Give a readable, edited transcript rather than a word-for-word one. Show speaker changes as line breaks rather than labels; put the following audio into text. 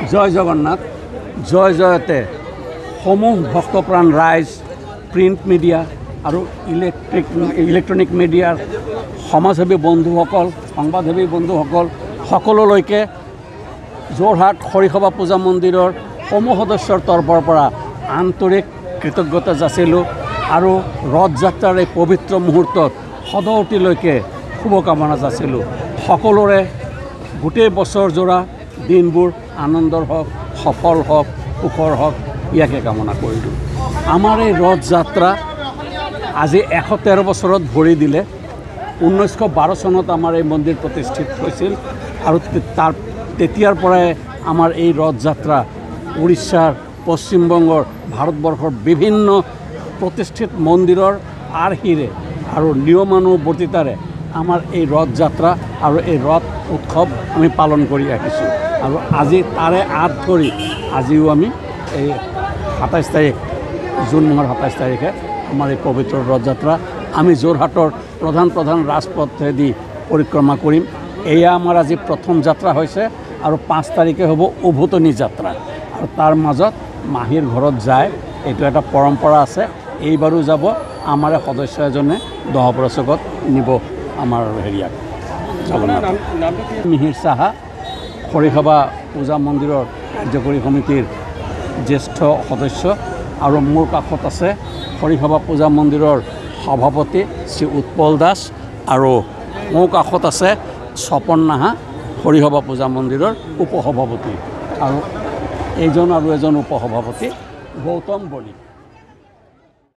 জয় জগন্নাথ জয় জয়তে সমূহ ভক্তপ্ৰাণ ৰাইজ প্ৰিণ্ট মিডিয়া আৰু ইলেক্ট্ৰনিক মিডিয়াৰ সমাজসেৱী বন্ধুসকল সংবাদসেৱী বন্ধুসকল সকলোলৈকে যোৰহাট হৰিসভা পূজা মন্দিৰৰ সমূহ সদস্যৰ তৰফৰ পৰা আন্তৰিক কৃতজ্ঞতা যাচিলোঁ আৰু ৰথযাত্ৰাৰ এই পবিত্ৰ মুহূৰ্তত সদৌতিলৈকে শুভকামনা যাচিলোঁ। সকলোৰে গোটেই বছৰজোৰা দিনবোৰ আনন্দৰ হওক, সফল হওক, সুখৰ হওক, ইয়াকে কামনা কৰিলোঁ। আমাৰ এই ৰথযাত্ৰা আজি 113 বছৰত ভৰি দিলে। 1912 চনত আমাৰ এই মন্দিৰ প্ৰতিষ্ঠিত হৈছিল আৰু তেতিয়াৰ পৰাই আমাৰ এই ৰথযাত্ৰা উৰিষ্যাৰ, পশ্চিমবংগৰ, ভাৰতবৰ্ষৰ বিভিন্ন প্ৰতিষ্ঠিত মন্দিৰৰ আৰ্হিৰে আৰু নিয়মানুবৰ্তিতাৰে আমাৰ এই ৰথযাত্ৰা আৰু এই ৰথ উৎসৱ আমি পালন কৰি আহিছোঁ। আৰু আজি তাৰে আঁত ধৰি আজিও আমি এই 27 তাৰিখ জুন মাহৰ 27 তাৰিখে আমাৰ এই পবিত্ৰ ৰথযাত্ৰা আমি যোৰহাটৰ প্ৰধান ৰাজপথেদি পৰিক্ৰমা কৰিম। এয়া আমাৰ আজি প্ৰথম যাত্ৰা হৈছে আৰু 5 তাৰিখে হ'ব উভতনি যাত্ৰা আৰু তাৰ মাজত মাহীৰ ঘৰত যায়, এইটো এটা পৰম্পৰা আছে। এইবাৰো যাব আমাৰ সদস্য এজনে দহপ্ৰচকত নিব আমাৰ হেৰিয়াক জগন্নাথ। মিহিৰ চাহা হৰিসভা পূজা মন্দিৰৰ কাৰ্যকৰী সমিতিৰ জ্যেষ্ঠ সদস্য আৰু মোৰ কাষত আছে হৰিসভা পূজা মন্দিৰৰ সভাপতি শ্ৰী উৎপল দাস আৰু মোৰ কাষত আছে স্বপন নাহা হৰিসভা পূজা মন্দিৰৰ উপসভাপতি আৰু এজন উপসভাপতি গৌতম বণিক।